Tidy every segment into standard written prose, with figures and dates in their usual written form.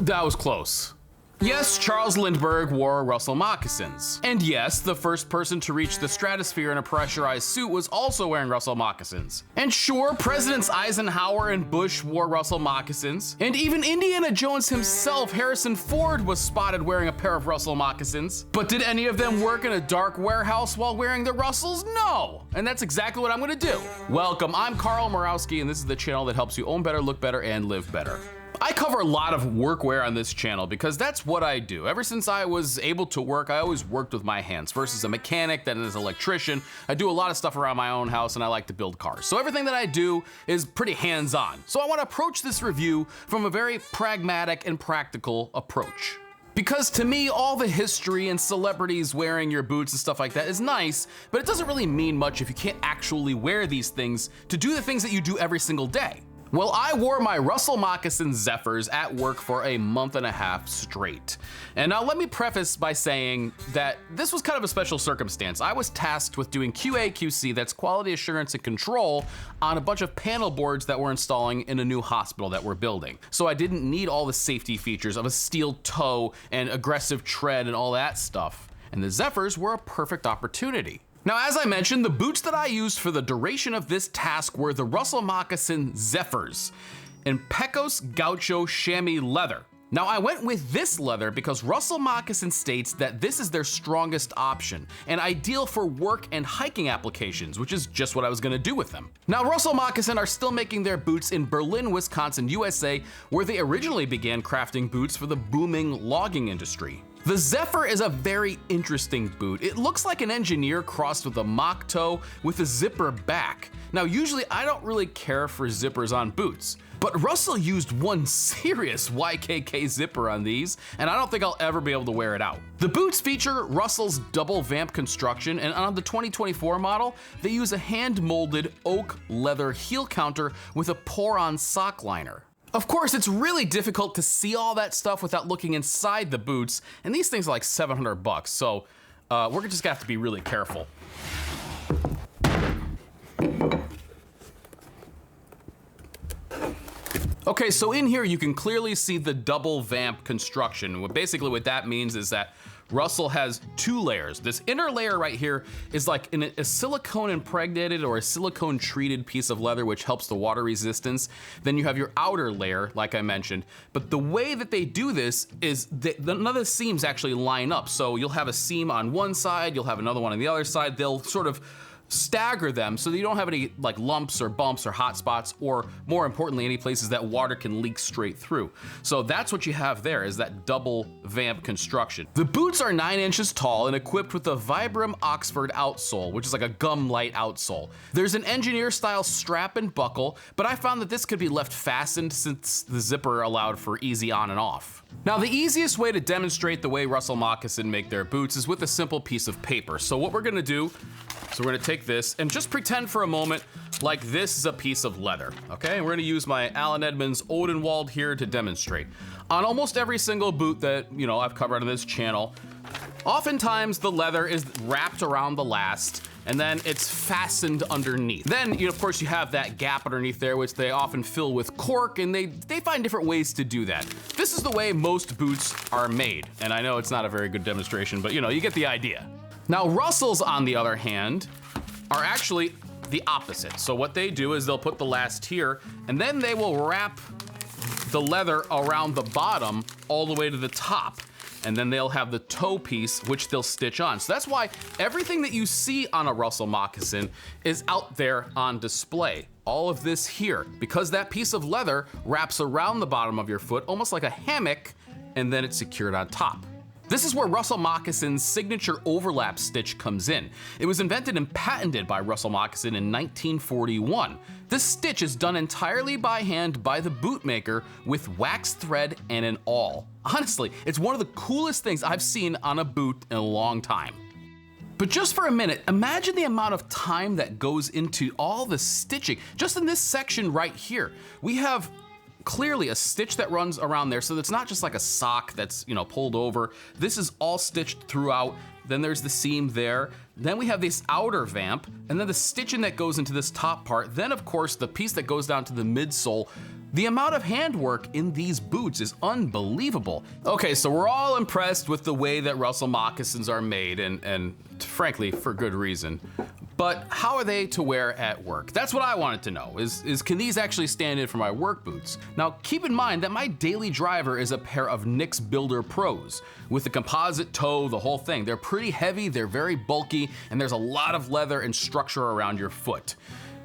That was close. Yes, Charles Lindbergh wore Russell Moccasins. And yes, the first person to reach the stratosphere in a pressurized suit was also wearing Russell Moccasins. And sure, Presidents Eisenhower and Bush wore Russell Moccasins. And even Indiana Jones himself, Harrison Ford, was spotted wearing a pair of Russell Moccasins. But did any of them work in a dark warehouse while wearing the Russells? No! And that's exactly what I'm gonna do. Welcome, I'm Carl Murawski, and this is the channel that helps you own better, look better, and live better. I cover a lot of workwear on this channel because that's what I do. Ever since I was able to work, I always worked with my hands. First as a mechanic, then as an electrician. I do a lot of stuff around my own house and I like to build cars. So everything that I do is pretty hands-on. So I want to approach this review from a very pragmatic and practical approach. Because to me, all the history and celebrities wearing your boots and stuff like that is nice, but it doesn't really mean much if you can't actually wear these things to do the things that you do every single day. Well, I wore my Russell Moccasin Zephyrs at work for a month and a half straight. And now let me preface by saying that this was kind of a special circumstance. I was tasked with doing QA/QC, that's quality assurance and control, on a bunch of panel boards that we're installing in a new hospital that we're building. So I didn't need all the safety features of a steel toe and aggressive tread and all that stuff. And the Zephyrs were a perfect opportunity. Now, as I mentioned, the boots that I used for the duration of this task were the Russell Moccasin Zephyrs in Pecos Gaucho chamois leather. Now, I went with this leather because Russell Moccasin states that this is their strongest option and ideal for work and hiking applications, which is just what I was gonna do with them. Now, Russell Moccasin are still making their boots in Berlin, Wisconsin, USA, where they originally began crafting boots for the booming logging industry. The Zephyr is a very interesting boot. It looks like an engineer crossed with a mock toe with a zipper back. Now, usually I don't really care for zippers on boots, but Russell used one serious YKK zipper on these, and I don't think I'll ever be able to wear it out. The boots feature Russell's double vamp construction, and on the 2024 model, they use a hand-molded oak leather heel counter with a pour-on sock liner. Of course, it's really difficult to see all that stuff without looking inside the boots, and these things are like $700, so we're just gonna have to be really careful. Okay, so in here you can clearly see the double vamp construction. Basically what that means is that Russell has two layers. This inner layer right here is like a silicone impregnated or a silicone treated piece of leather which helps the water resistance. Then you have your outer layer, like I mentioned. But the way that they do this is none of the seams actually line up. So you'll have a seam on one side, you'll have another one on the other side. They'll sort of stagger them so that you don't have any like lumps or bumps or hot spots, or more importantly, any places that water can leak straight through. So that's what you have there, is that double vamp construction. The boots are 9 inches tall and equipped with a Vibram Oxford outsole, which is like a gum light outsole. There's an engineer style strap and buckle, but I found that this could be left fastened since the zipper allowed for easy on and off. Now, the easiest way to demonstrate the way Russell Moccasin make their boots is with a simple piece of paper. So what we're gonna do, so we're gonna take this and just pretend for a moment like this is a piece of leather, okay? And we're gonna use my Allen Edmonds Odenwald here to demonstrate. On almost every single boot that, I've covered on this channel, oftentimes the leather is wrapped around the last and then it's fastened underneath. Then, of course, you have that gap underneath there, which they often fill with cork, and they find different ways to do that. This is the way most boots are made. And I know it's not a very good demonstration, but you get the idea. Now, Russells, on the other hand, are actually the opposite. So what they do is they'll put the last here, and then they will wrap the leather around the bottom all the way to the top. And then they'll have the toe piece, which they'll stitch on. So that's why everything that you see on a Russell Moccasin is out there on display. All of this here, because that piece of leather wraps around the bottom of your foot, almost like a hammock, and then it's secured on top. This is where Russell Moccasin's signature overlap stitch comes in. It was invented and patented by Russell Moccasin in 1941. This stitch is done entirely by hand by the bootmaker with wax thread and an awl. Honestly, it's one of the coolest things I've seen on a boot in a long time. But just for a minute, imagine the amount of time that goes into all the stitching. Just in this section right here, we have clearly a stitch that runs around there, so it's not just like a sock that's pulled over. This is all stitched throughout. Then there's the seam there. Then we have this outer vamp, and then the stitching that goes into this top part. Then of course the piece that goes down to the midsole The amount of handwork in these boots is unbelievable. Okay, so we're all impressed with the way that Russell moccasins are made, and frankly, for good reason. But how are they to wear at work? That's what I wanted to know, is can these actually stand in for my work boots? Now, keep in mind that my daily driver is a pair of Nix Builder Pros with the composite toe, the whole thing. They're pretty heavy, they're very bulky, and there's a lot of leather and structure around your foot.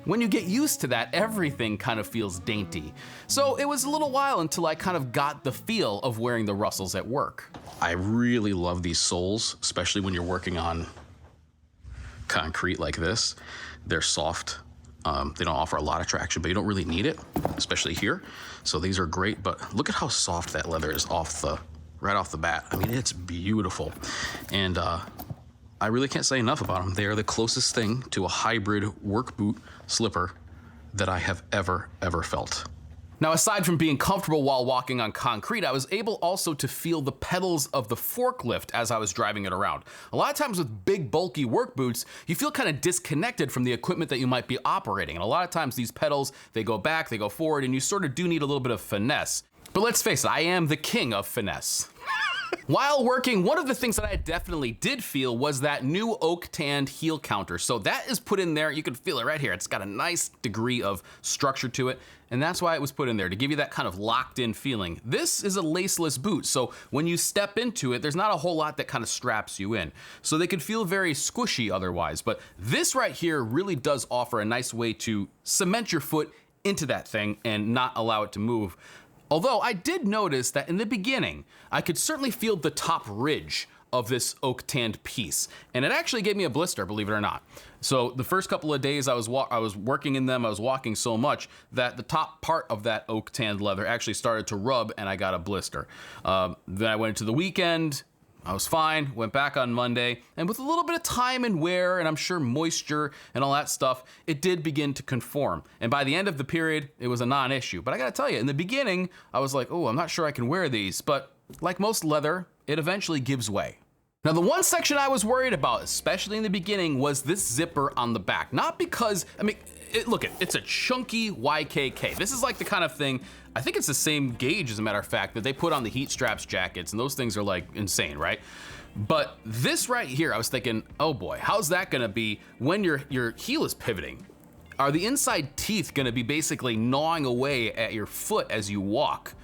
When you get used to that, everything kind of feels dainty. So it was a little while until I kind of got the feel of wearing the Russells at work. I really love these soles, especially when you're working on concrete like this. They're soft. They don't offer a lot of traction, but you don't really need it, especially here. So these are great, but look at how soft that leather is right off the bat. I mean, it's beautiful. And I really can't say enough about them. They are the closest thing to a hybrid work boot slipper that I have ever felt. Now, aside from being comfortable while walking on concrete, I was able also to feel the pedals of the forklift as I was driving it around. A lot of times with big, bulky work boots, you feel kind of disconnected from the equipment that you might be operating. And a lot of times these pedals, they go back, they go forward, and you sort of do need a little bit of finesse. But let's face it, I am the king of finesse. While working, one of the things that I definitely did feel was that new oak tanned heel counter. So that is put in there, you can feel it right here. It's got a nice degree of structure to it, and that's why it was put in there, to give you that kind of locked in feeling. This is a laceless boot, so when you step into it, there's not a whole lot that kind of straps you in. So they could feel very squishy otherwise, but this right here really does offer a nice way to cement your foot into that thing and not allow it to move. Although I did notice that in the beginning, I could certainly feel the top ridge of this oak tanned piece, and it actually gave me a blister, believe it or not. So the first couple of days I was working in them, I was walking so much that the top part of that oak tanned leather actually started to rub, and I got a blister. Then I went into the weekend. I was fine, went back on Monday, and with a little bit of time and wear, and I'm sure moisture and all that stuff, it did begin to conform. And by the end of the period, it was a non-issue. But I gotta tell you, in the beginning, I was like, oh, I'm not sure I can wear these. But like most leather, it eventually gives way. Now, the one section I was worried about, especially in the beginning, was this zipper on the back. Not because, I mean, it's a chunky YKK. This is like the kind of thing, I think it's the same gauge, as a matter of fact, that they put on the heat straps jackets, and those things are like insane, right? But this right here, I was thinking, oh boy, how's that gonna be when your heel is pivoting? Are the inside teeth gonna be basically gnawing away at your foot as you walk?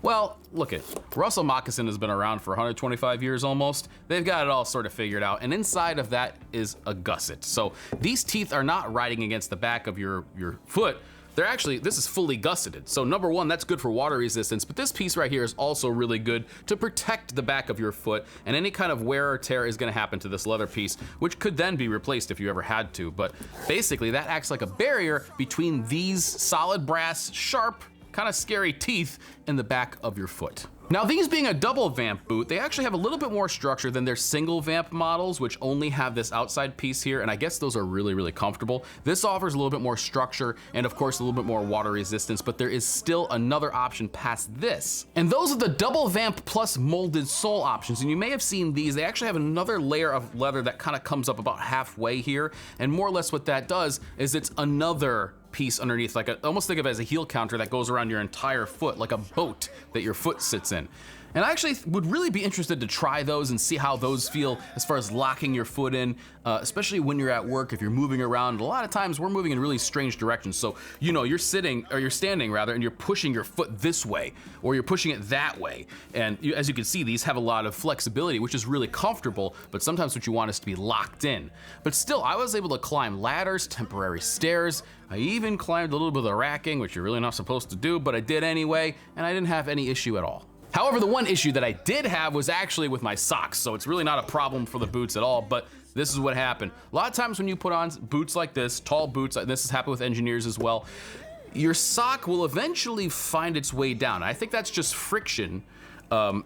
Well, look it, Russell Moccasin has been around for 125 years almost. They've got it all sort of figured out, and inside of that is a gusset. So these teeth are not riding against the back of your foot. They're actually, this is fully gusseted. So number one, that's good for water resistance, but this piece right here is also really good to protect the back of your foot, and any kind of wear or tear is gonna happen to this leather piece, which could then be replaced if you ever had to. But basically that acts like a barrier between these solid brass, sharp, kind of scary teeth in the back of your foot. Now, these being a double vamp boot, they actually have a little bit more structure than their single vamp models, which only have this outside piece here, and I guess those are really, really comfortable. This offers a little bit more structure and of course a little bit more water resistance, but there is still another option past this. And those are the double vamp plus molded sole options, and you may have seen these. They actually have another layer of leather that kind of comes up about halfway here, and more or less what that does is it's another piece underneath, like almost think of it as a heel counter that goes around your entire foot, like a boat that your foot sits in. And I actually would really be interested to try those and see how those feel as far as locking your foot in, especially when you're at work, if you're moving around. A lot of times we're moving in really strange directions. So, you know, you're standing rather, and you're pushing your foot this way, or you're pushing it that way. And as you can see, these have a lot of flexibility, which is really comfortable, but sometimes what you want is to be locked in. But still, I was able to climb ladders, temporary stairs. I even climbed a little bit of the racking, which you're really not supposed to do, but I did anyway, and I didn't have any issue at all. However, the one issue that I did have was actually with my socks, so it's really not a problem for the boots at all, but this is what happened. A lot of times when you put on boots like this, tall boots, this has happened with engineers as well, your sock will eventually find its way down. I think that's just friction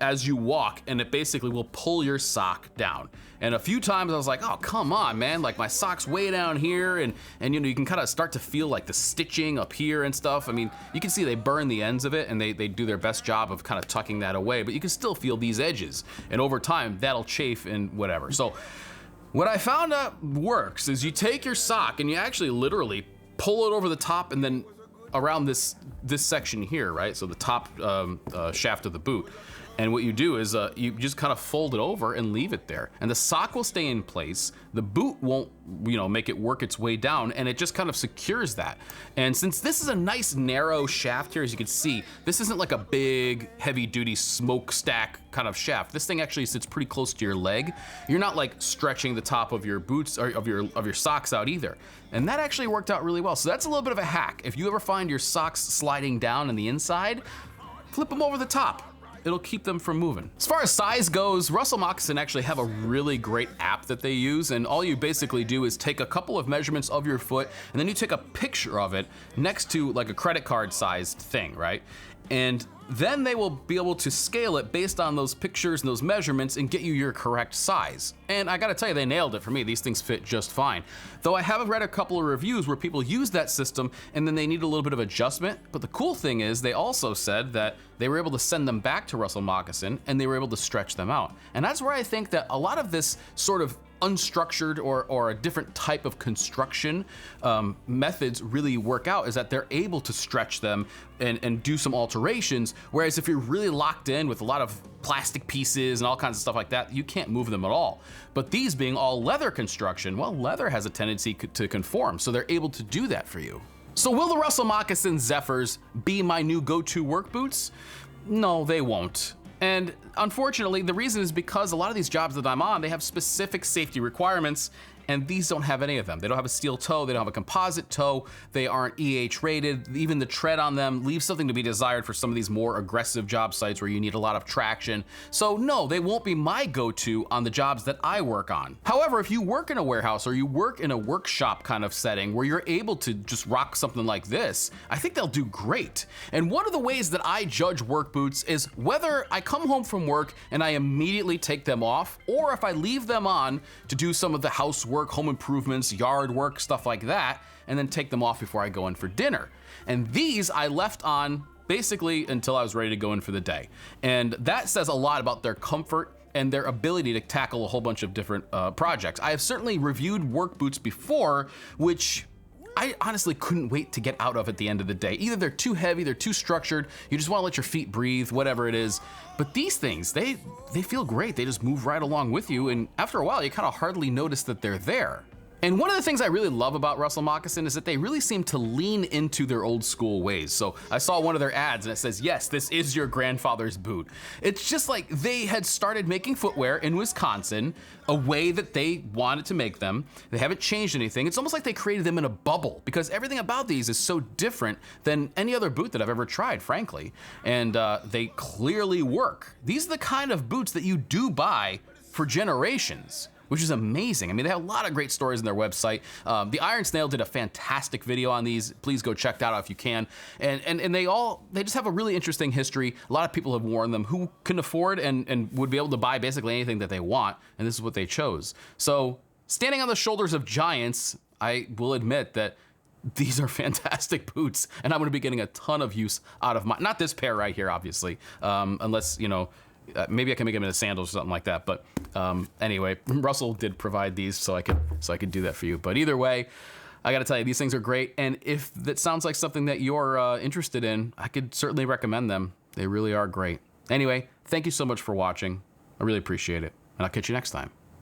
as you walk, and it basically will pull your sock down. And a few times I was like, oh, come on, man, like my sock's way down here, and you know, you can kind of start to feel like the stitching up here and stuff. I mean, you can see they burn the ends of it, and they do their best job of kind of tucking that away, but you can still feel these edges, and over time, that'll chafe and whatever. So what I found out works is you take your sock and you actually literally pull it over the top and then around this section here, right? So the top shaft of the boot. And what you do is you just kind of fold it over and leave it there. And the sock will stay in place. The boot won't, make it work its way down, and it just kind of secures that. And since this is a nice narrow shaft here, as you can see, this isn't like a big heavy duty smokestack kind of shaft. This thing actually sits pretty close to your leg. You're not like stretching the top of your boots or of your socks out either. And that actually worked out really well. So that's a little bit of a hack. If you ever find your socks sliding down on the inside, flip them over the top. It'll keep them from moving. As far as size goes, Russell Moccasin actually have a really great app that they use, and all you basically do is take a couple of measurements of your foot, and then you take a picture of it next to like a credit card sized thing, right? And then they will be able to scale it based on those pictures and those measurements and get you your correct size. And I gotta tell you, they nailed it for me. These things fit just fine. Though I have read a couple of reviews where people use that system and then they need a little bit of adjustment. But the cool thing is they also said that they were able to send them back to Russell Moccasin and they were able to stretch them out. And that's where I think that a lot of this sort of unstructured or a different type of construction methods really work out, is that they're able to stretch them and do some alterations. Whereas if you're really locked in with a lot of plastic pieces and all kinds of stuff like that, you can't move them at all. But these being all leather construction, well, leather has a tendency to conform, so they're able to do that for you. So will the Russell Moccasin Zephyrs be my new go-to work boots? No, they won't. And unfortunately, the reason is because a lot of these jobs that I'm on, they have specific safety requirements, and these don't have any of them. They don't have a steel toe, they don't have a composite toe, they aren't EH rated. Even the tread on them leaves something to be desired for some of these more aggressive job sites where you need a lot of traction. So no, they won't be my go-to on the jobs that I work on. However, if you work in a warehouse or you work in a workshop kind of setting where you're able to just rock something like this, I think they'll do great. And one of the ways that I judge work boots is whether I come home from work and I immediately take them off, or if I leave them on to do some of the housework, home improvements, yard work, stuff like that, and then take them off before I go in for dinner. And these I left on basically until I was ready to go in for the day. And that says a lot about their comfort and their ability to tackle a whole bunch of different projects. I have certainly reviewed work boots before, which I honestly couldn't wait to get out of at the end of the day. Either they're too heavy, they're too structured, you just wanna let your feet breathe, whatever it is. But these things, they feel great. They just move right along with you, and after a while, you kind of hardly notice that they're there. And one of the things I really love about Russell Moccasin is that they really seem to lean into their old school ways. So I saw one of their ads and it says, yes, this is your grandfather's boot. It's just like they had started making footwear in Wisconsin a way that they wanted to make them. They haven't changed anything. It's almost like they created them in a bubble, because everything about these is so different than any other boot that I've ever tried, frankly. And they clearly work. These are the kind of boots that you do buy for generations, which is amazing. I mean, they have a lot of great stories on their website. The Iron Snail did a fantastic video on these. Please go check that out if you can. And they just have a really interesting history. A lot of people have worn them who can afford and would be able to buy basically anything that they want, and this is what they chose. So, standing on the shoulders of giants, I will admit that these are fantastic boots, and I'm gonna be getting a ton of use out of not this pair right here, obviously, unless, maybe I can make them into sandals or something like that. But anyway, Russell did provide these, so I could do that for you. But either way, I gotta tell you, these things are great. And if that sounds like something that you're interested in, I could certainly recommend them. They really are great. Anyway, thank you so much for watching. I really appreciate it. And I'll catch you next time.